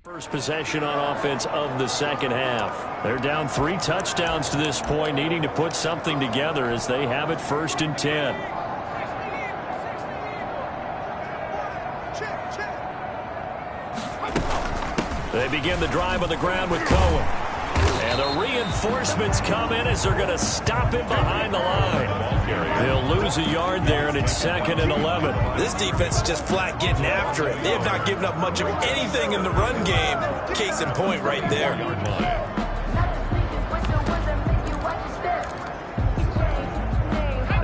First possession on offense of the second half. They're down 3 touchdowns to this point, needing to put something together as they have it 1st and 10. They begin the drive on the ground with Cohen. And the reinforcements come in as they're going to stop him behind the line. They'll lose a yard there, and it's 2nd and 11. This defense is just flat getting after it. They have not given up much of anything in the run game. Case in point right there.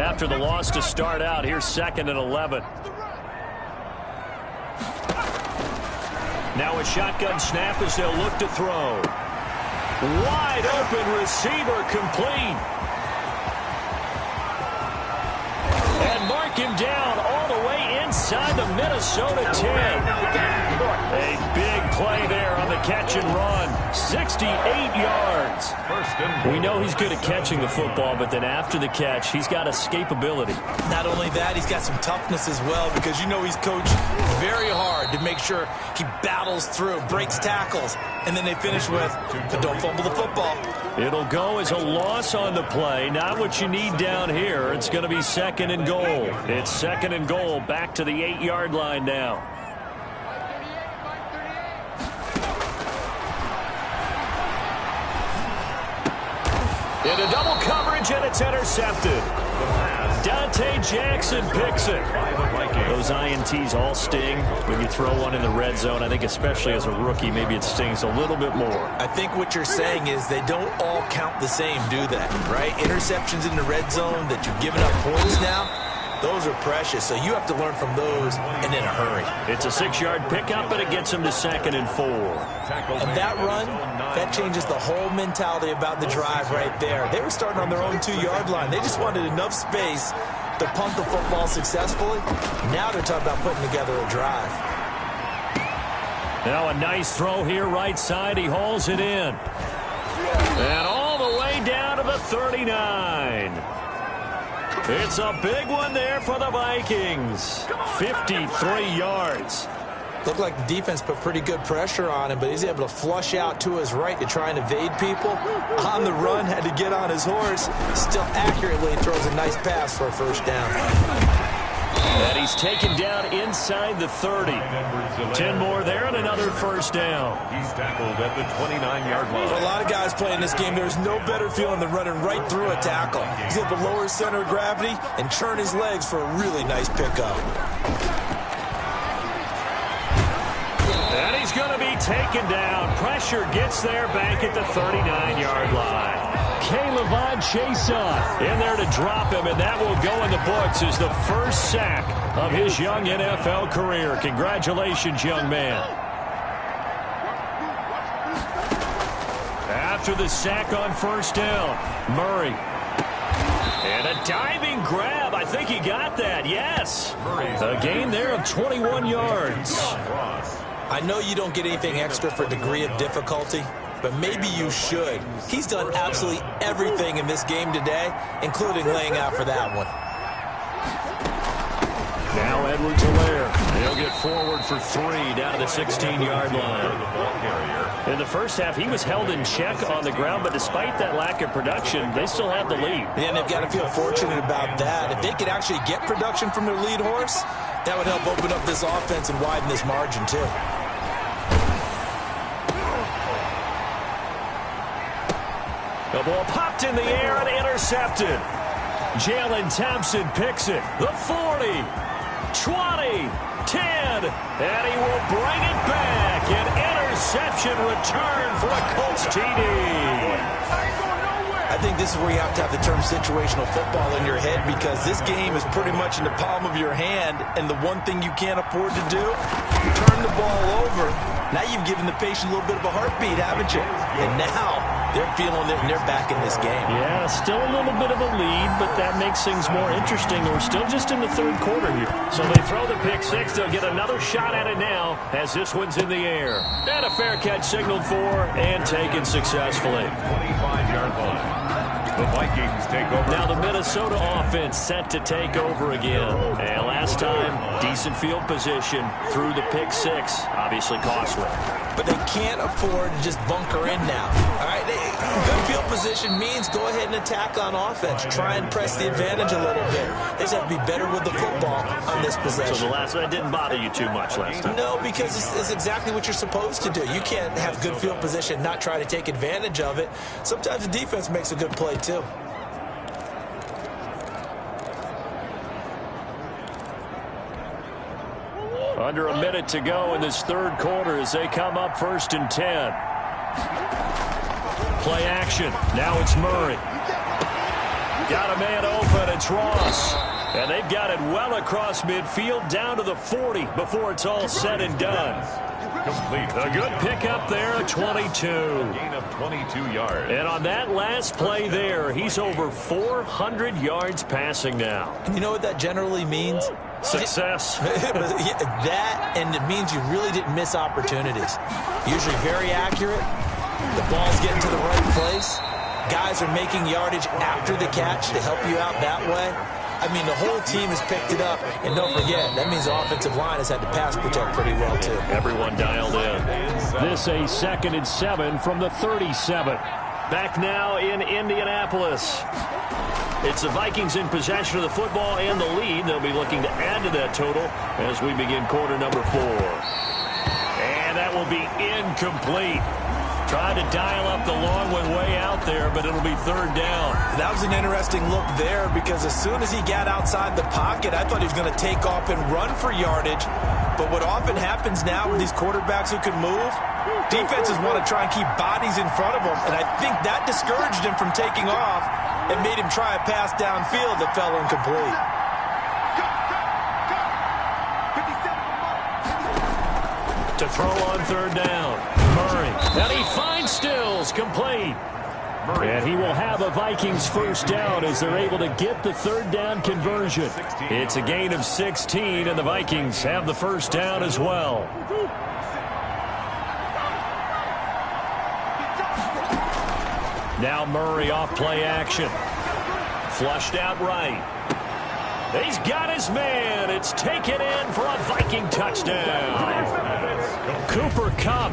After the loss to start out, here's 2nd and 11. Now a shotgun snap as they'll look to throw. Wide open receiver complete. And mark him down all the way inside the Minnesota 10. A big play there on the catch and run. 68 yards. We know he's good at catching the football, but then after the catch, he's got escapability. Not only that, he's got some toughness as well, because you know he's coached very hard to make sure he battles through, breaks tackles, and then they finish with, but don't fumble the football. It'll go as a loss on the play. Not what you need down here. It's going to be 2nd and goal. It's 2nd and goal, back to the 8-yard line now. Into double coverage, and it's intercepted. Dante Jackson picks it. Those INTs all sting when you throw one in the red zone. I think especially as a rookie, maybe it stings a little bit more. I think what you're saying is they don't all count the same, do they? Right? Interceptions in the red zone that you've given up points now, those are precious. So you have to learn from those and in a hurry. It's a 6-yard pickup, but it gets them to 2nd and 4. And that run, that changes the whole mentality about the drive right there. They were starting on their own 2-yard line. They just wanted enough space to punt the football successfully. Now they're talking about putting together a drive. Now a nice throw here right side. He hauls it in. And all the way down to the 39. It's a big one there for the Vikings. 53 yards. Looked like the defense put pretty good pressure on him, but he's able to flush out to his right to try and evade people. On the run, had to get on his horse. Still accurately throws a nice pass for a 1st down. And he's taken down inside the 30. 10 more there and another 1st down. He's tackled at the 29-yard line. For a lot of guys playing this game, there's no better feeling than running right through a tackle. He's able to lower his center of gravity and churn his legs for a really nice pickup. And he's going to be taken down. Pressure gets there back at the 39-yard line. K'Lavon Chaisson in there to drop him, and that will go in the books as the 1st sack of his young NFL career. Congratulations, young man. After the sack on 1st down, Murray. And a diving grab. I think he got that. Yes. A gain there of 21 yards. I know you don't get anything extra for degree of difficulty, but maybe you should. He's done absolutely everything in this game today, including laying out for that one. Now Edwards-Helaire. He'll get forward for 3 down to the 16-yard line. In the first half, he was held in check on the ground, but despite that lack of production, they still have the lead. And they've got to feel fortunate about that. If they could actually get production from their lead horse, that would help open up this offense and widen this margin, too. The ball popped in the air and intercepted. Jalen Thompson picks it. The 40, 20, 10, and he will bring it back. An interception return for a Colts TD. I think this is where you have to have the term situational football in your head, because this game is pretty much in the palm of your hand, and the one thing you can't afford to do, turn the ball over. Now you've given the patient a little bit of a heartbeat, haven't you? And now they're feeling it, and they're back in this game. Yeah, still a little bit of a lead, but that makes things more interesting. We're still just in the 3rd quarter here. So they throw the pick 6. They'll get another shot at it now as this one's in the air. And a fair catch signaled for and taken successfully. 25-yard line. The Vikings take over. Now the Minnesota offense set to take over again. And last time, decent field position through the pick six. Obviously costly. But they can't afford to just bunker in now. All right, good field position means go ahead and attack on offense. Try and press the advantage a little bit. They just have to be better with the football on this possession. So the last one didn't bother you too much last time? No, because it's exactly what you're supposed to do. You can't have good field position, not try to take advantage of it. Sometimes the defense makes a good play too. Under a minute to go in this third quarter as they come up 1st and 10. Play action. Now it's Murray. Got a man open. It's Ross. And they've got it well across midfield down to the 40 before it's all said and done. Complete. A good pickup there, a 22. Gain of 22 yards. And on that last play there, he's over 400 yards passing now. You know what that generally means? Success. That, and it means you really didn't miss opportunities. Usually very accurate. The ball's getting to the right place. Guys are making yardage after the catch to help you out that way. I mean, the whole team has picked it up. And don't forget, that means the offensive line has had to pass protect pretty well, too. Everyone dialed in. This a 2nd and 7 from the 37. Back now in Indianapolis. It's the Vikings in possession of the football and the lead. They'll be looking to add to that total as we begin quarter number 4. And that will be incomplete. Trying to dial up the long one way out there, but it'll be 3rd down. That was an interesting look there because as soon as he got outside the pocket, I thought he was going to take off and run for yardage. But what often happens now with these quarterbacks who can move, defenses want to try and keep bodies in front of them. And I think that discouraged him from taking off and made him try a pass downfield that fell incomplete. To throw on 3rd down. Murray. And he finds Stills complete. And he will have a Vikings 1st down as they're able to get the 3rd down conversion. It's a gain of 16, and the Vikings have the 1st down as well. Now Murray off play action. Flushed out right. He's got his man. It's taken in for a Viking touchdown. Cooper Kupp,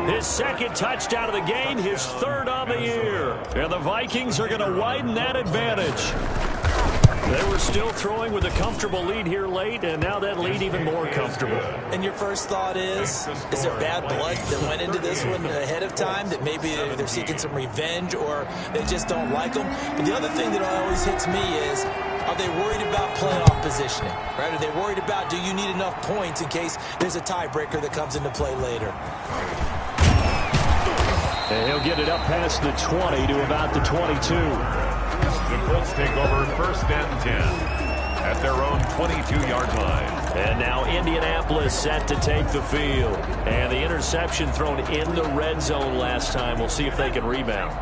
his 2nd touchdown of the game, his 3rd on the year. And the Vikings are going to widen that advantage. They were still throwing with a comfortable lead here late, and now that lead even more comfortable. And your first thought is there bad blood that went into this one ahead of time, that maybe they're seeking some revenge or they just don't like them? But the other thing that always hits me is, are they worried about playoff positioning? Right? Are they worried about, do you need enough points in case there's a tiebreaker that comes into play later? And he'll get it up past the 20 to about the 22. The Colts take over 1st and 10 at their own 22-yard line. And now Indianapolis set to take the field. And the interception thrown in the red zone last time. We'll see if they can rebound.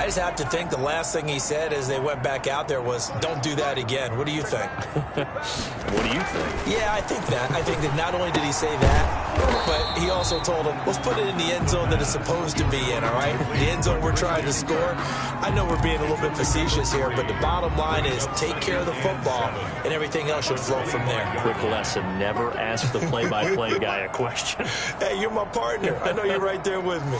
I just have to think the last thing he said as they went back out there was, don't do that again. What do you think? What do you think? Yeah, I think that. I think that not only did he say that, but he also told him, let's put it in the end zone that it's supposed to be in, all right? The end zone we're trying to score. I know we're being a little bit facetious here, but the bottom line is take care of the football, and everything else should flow from there. Quick lesson, never ask the play-by-play guy a question. Hey, you're my partner. I know you're right there with me.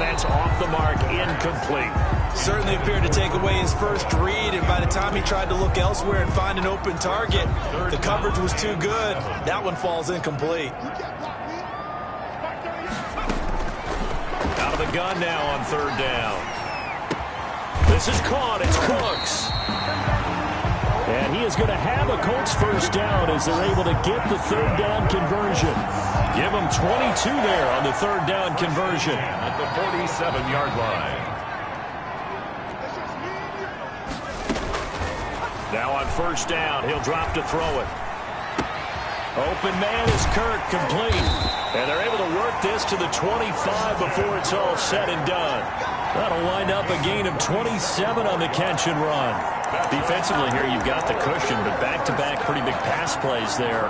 That's off the mark, incomplete. Certainly appeared to take away his first read, and by the time he tried to look elsewhere and find an open target, the coverage was too good. That one falls incomplete. Out of the gun now on 3rd down. This is caught. It's Cooks. And he is going to have a Colts 1st down as they're able to get the 3rd down conversion. Give him 22 there on the 3rd down conversion. At the 47-yard line. Now on 1st down, he'll drop to throw it. Open man is Kirk, complete. And they're able to work this to the 25 before it's all said and done. That'll wind up a gain of 27 on the catch and run. Defensively here, you've got the cushion, but back-to-back pretty big pass plays there.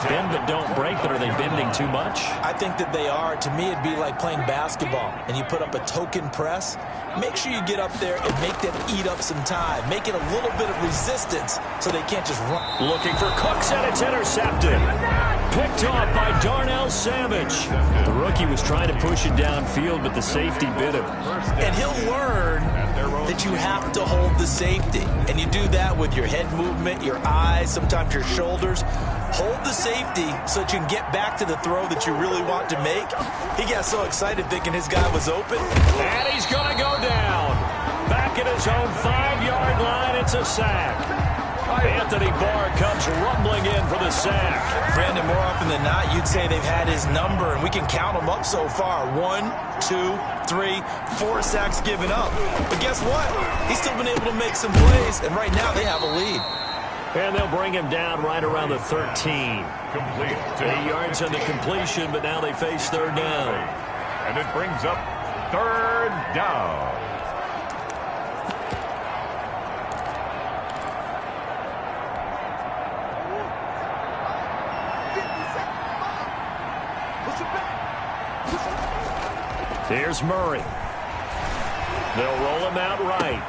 Bend but don't break, but are they bending too much? I think that they are. To me, it'd be like playing basketball, and you put up a token press. Make sure you get up there and make them eat up some time. Make it a little bit of resistance so they can't just run. Looking for Cooks, and it's intercepted. Picked off by Darnell Savage. The rookie was trying to push it downfield, but the safety bit him. And he'll learn that you have to hold the safety. And you do that with your head movement, your eyes, sometimes your shoulders. Hold the safety so that you can get back to the throw that you really want to make. He got so excited thinking his guy was open. And he's going to go down. Back at his own 5-yard line, it's a sack. Anthony Barr comes rumbling in for the sack. Brandon, more often than not, you'd say they've had his number, and we can count them up so far. 1, 2, 3, 4 sacks given up. But guess what? He's still been able to make some plays, and right now they have a lead. And they'll bring him down right around the 13. Complete. 8 yards on the completion, but now they face third down. And it brings up third down. Here's Murray. They'll roll him out right.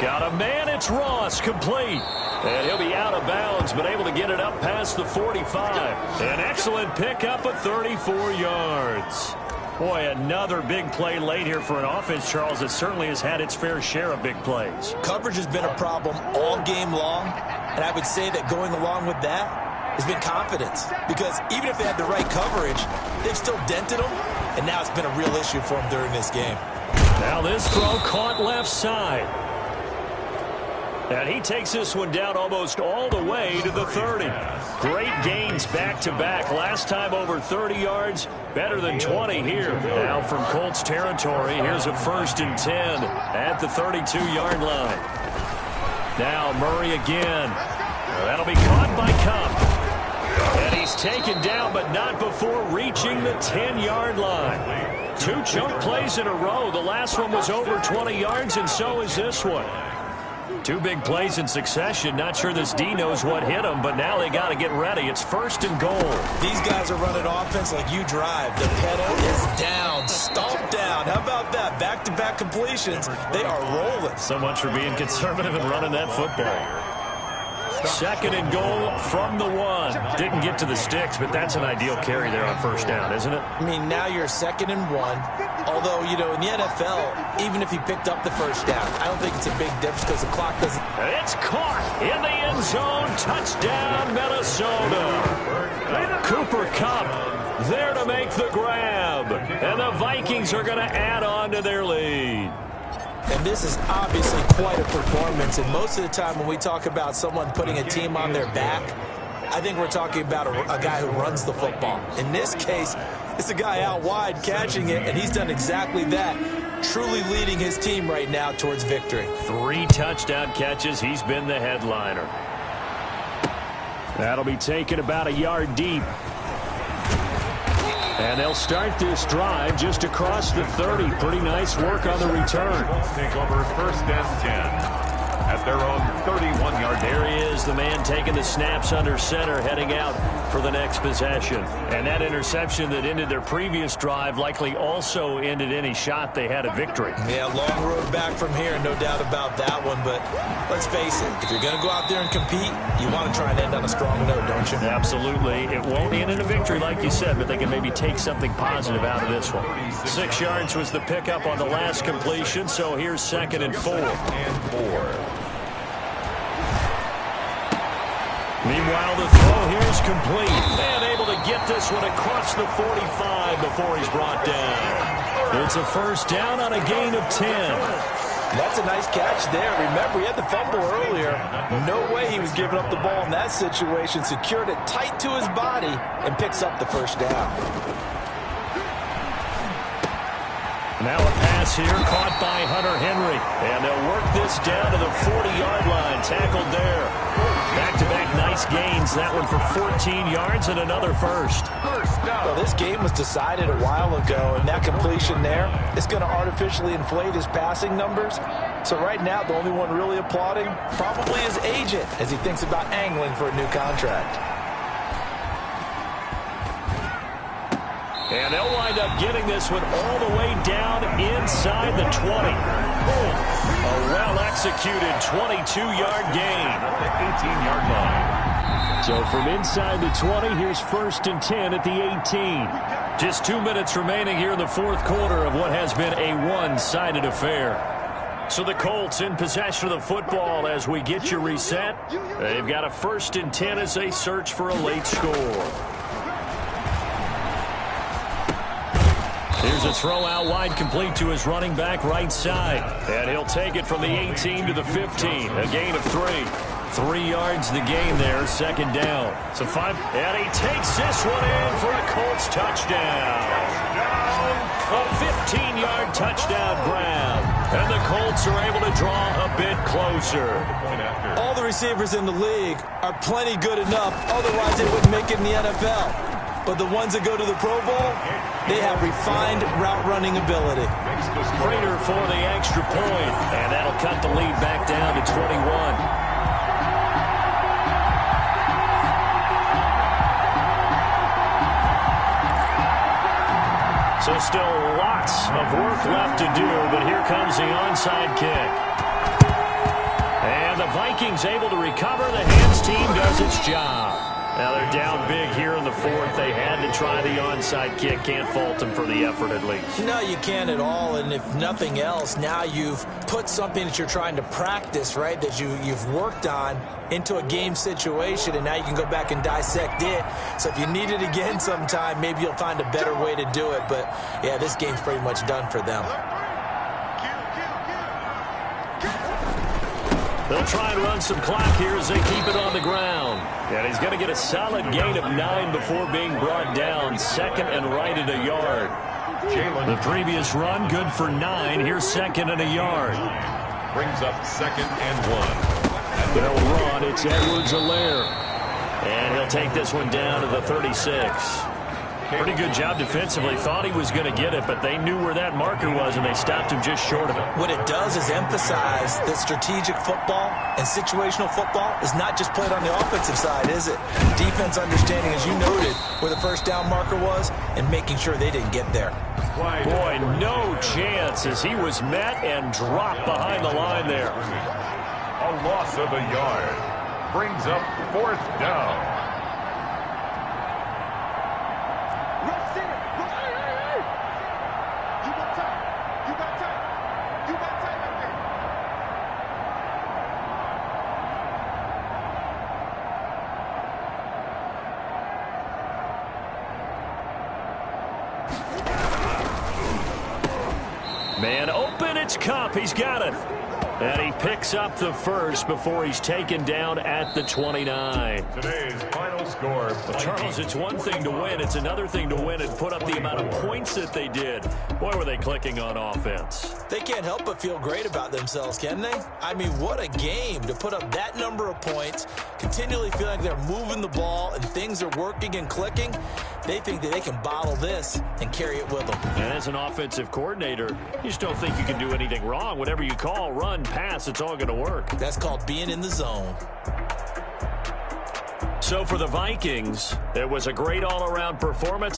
Got a man, it's Ross, complete. And he'll be out of bounds, but able to get it up past the 45. An excellent pickup of 34 yards. Boy, another big play late here for an offense, Charles, that certainly has had its fair share of big plays. Coverage has been a problem all game long, and I would say that going along with that has been confidence. Because even if they had the right coverage, they've still dented them, and now it's been a real issue for them during this game. Now this throw caught left side. And he takes this one down almost all the way to the 30. Great gains back-to-back. Last time over 30 yards, better than 20 here. Now from Colts territory, here's a 1st and 10 at the 32-yard line. Now Murray again. That'll be caught by Cup. And he's taken down, but not before reaching the 10-yard line. 2 chunk plays in a row. The last one was over 20 yards, and so is this one. 2 big plays in succession. Not sure this D knows what hit him, but now they got to get ready. It's 1st and goal. These guys are running offense like you drive. The pedal is down, stomped down. How about that? Back-to-back completions. They are rolling. So much for being conservative and running that football. 2nd and goal from the 1. Didn't get to the sticks, but that's an ideal carry there on 1st down, isn't it? I mean, now you're 2nd and 1. Although, you know, in the NFL, even if he picked up the 1st down, I don't think it's a big difference because the clock doesn't. It's caught in the end zone. Touchdown, Minnesota. Cooper Kupp there to make the grab. And the Vikings are going to add on to their lead. And this is obviously quite a performance. And most of the time when we talk about someone putting a team on their back, I think we're talking about a guy who runs the football. In this case, it's a guy out wide catching it, and he's done exactly that, truly leading his team right now towards victory. 3 touchdown catches. He's been the headliner. That'll be taken about a yard deep. And they'll start this drive just across the 30. Pretty nice work on the return. Take over 1st and 10 at their own 31-yard. There he is, the man taking the snaps under center, heading out for the next possession. And that interception that ended their previous drive likely also ended any shot they had at victory. Yeah, long road back from here, no doubt about that one. But let's face it, if you're going to go out there and compete, you want to try and end on a strong note, don't you? Absolutely. It won't end in a victory, like you said, but they can maybe take something positive out of this one. 6 yards was the pickup on the last completion, so here's 2nd and 4. Meanwhile, the throw here is complete. And able to get this one across the 45 before he's brought down. It's a 1st down on a gain of 10. That's a nice catch there. Remember, he had the fumble earlier. No way he was giving up the ball in that situation. Secured it tight to his body and picks up the 1st down. Now a pass here caught by Hunter Henry. And they'll work this down to the 40-yard line. Tackled there. Back-to-back nice gains. That one for 14 yards and another 1st. Well, this game was decided a while ago, and that completion there is going to artificially inflate his passing numbers. So right now, the only one really applauding probably his agent as he thinks about angling for a new contract. And they'll wind up getting this one all the way down inside the 20. A well-executed 22-yard gain. At the 18-yard line. So from inside the 20, here's 1st and 10 at the 18. Just 2 minutes remaining here in the fourth quarter of what has been a one-sided affair. So the Colts in possession of the football as we get you reset. They've got a 1st and 10 as they search for a late score. Here's a throw out wide, complete to his running back right side. And he'll take it from the 18 to the 15. A gain of 3. 3 yards the gain there, 2nd down. So 5. And he takes this one in for a Colts touchdown. A 15-yard touchdown grab. And the Colts are able to draw a bit closer. All the receivers in the league are plenty good enough. Otherwise, they wouldn't make it in the NFL. But the ones that go to the Pro Bowl, they have refined route running ability. Prater for the extra point. And that'll cut the lead back down to 21. So still lots of work left to do, but here comes the onside kick. And the Vikings able to recover. The hands team does its job. Now they're down big here in the fourth. They had to try the onside kick. Can't fault them for the effort at least. No, you can't at all. And if nothing else, now you've put something that you're trying to practice, right, that you've worked on into a game situation, and now you can go back and dissect it. So if you need it again sometime, maybe you'll find a better way to do it. But, yeah, this game's pretty much done for them. They'll try and run some clock here as they keep it on the ground. And he's going to get a solid gain of 9 before being brought down. 2nd and right at a yard. The previous run, good for 9. Here's 2nd and a yard. Brings up 2nd and 1. They'll run. It's Edwards-Helaire. And he'll take this one down to the 36. Pretty good job defensively. Thought he was going to get it, but they knew where that marker was, and they stopped him just short of it. What it does is emphasize that strategic football and situational football is not just played on the offensive side, is it? Defense understanding, as you noted, where the first down marker was and making sure they didn't get there. Boy, no chance as he was met and dropped behind the line there. A loss of a yard. Brings up 4th down. Man open, it's Cup. He's got it. And he picks up the first before he's taken down at the 29. Today's final score. Well, Charles, it's one thing to win. It's another thing to win and put up the amount of points that they did. Boy, were they clicking on offense. They can't help but feel great about themselves, can they? I mean, what a game to put up that number of points, continually feel like they're moving the ball and things are working and clicking. They think that they can bottle this and carry it with them. And as an offensive coordinator, you just don't think you can do anything wrong. Whatever you call, run, pass, it's all going to work. That's called being in the zone. So for the Vikings, it was a great all-around performance.